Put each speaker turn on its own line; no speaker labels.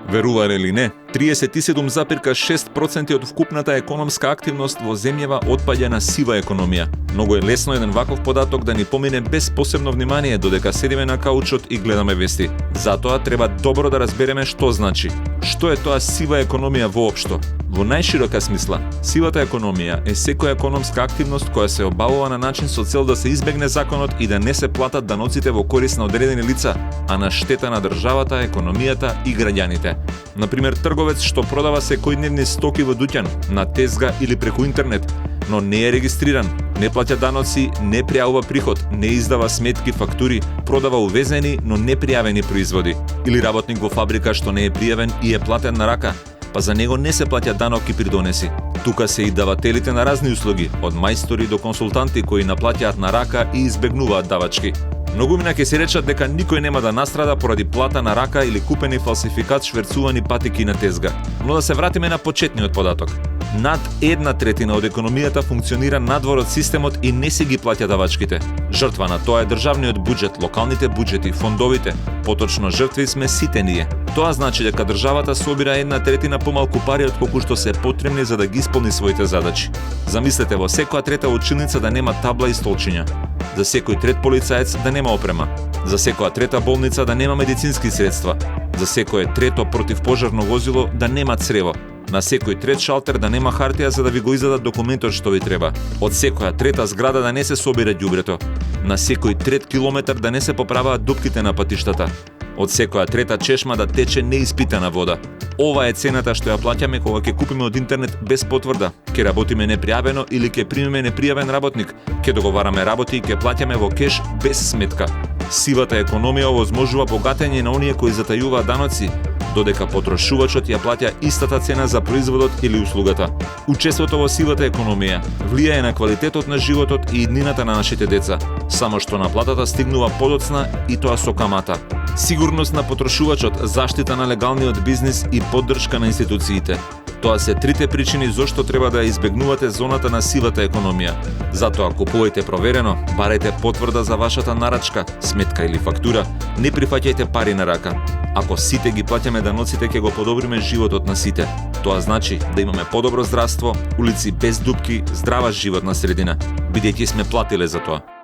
Верувате или не, 37,6% од вкупната економска активност во земјава отпаѓа на сива економија. Многу е лесно еден ваков податок да ни помине без посебно внимание додека седиме на каучот и гледаме вести. Затоа треба добро да разбереме што значи. Што е тоа сива економија воопшто? Во најширока смисла, сивата економија е секоја економска активност која се обавува на начин со цел да се избегне законот и да не се платат даноците во корист на одредени лица, а на штета на државата, економијата и граѓаните. Например, трговец што продава секојдневни стоки во дуќан, на тезга или преку интернет, но не е регистриран, не плаќа даноци, не пријавува приход, не издава сметки, фактури, продава увезени, но непријавени производи. Или работник во фабрика што не е пријавен и е платен на рака, па за него не се плаќа данок и придонеси. Тука се и давателите на разни услуги, од мајстори до консултанти кои наплаќаат на рака и избегнуваат давачки. Многумина ќе се речат дека никој нема да настрада поради плата на рака или купени фалсификат шверцувани патики на тезга. Но да се вратиме на почетниот податок. Над 1/3 од економијата функционира надвор од системот и не си ги плаќа давачките. Жртва на тоа е државниот буџет, локалните буџети, фондовите. Поточно жртви сме сите ние. Тоа значи дека државата собира 1/3 помалку пари од колку што се потребни за да ги исполни своите задачи. Замислете во секоја трета училница да нема табла и столчиња. За секој трет полицаец да нема опрема. За секоја трета болница да нема медицински средства. За секое трето противпожарно возило да нема црево. На секој трет шалтер да нема хартија за да ви го издадат документот што ви треба. Од секоја трета зграда да не се собира ѓубрето. На секој трет километар да не се поправаат дупките на патиштата. Од секоја трета чешма да тече неиспитана вода. Ова е цената што ја плаќаме кога ќе купиме од интернет без потврда, ќе работиме непријавено или ќе примиме непријавен работник, ќе договараме работи и ќе плаќаме во кеш без сметка. Сивата економија овозможува богатење на оние кои затајуваат даноци, додека потрошувачот ја плаќа истата цена за производот или услугата. Учеството во сивата економија влијае на квалитетот на животот и иднината на нашите деца, само што наплатата стигнува подоцна и тоа со камата. Сигурност на потрошувачот, заштита на легалниот бизнис и поддршка на институциите. Тоа се трите причини зошто треба да избегнувате зоната на сивата економија. Затоа купувајте проверено, барајте потврда за вашата нарачка, сметка или фактура, не прифаќајте пари на рака. Ако сите ги плаќаме даноците, ќе го подобриме животот на сите. Тоа значи да имаме подобро здравство, улици без дупки, здрава животна средина, бидејќи сме платиле за тоа.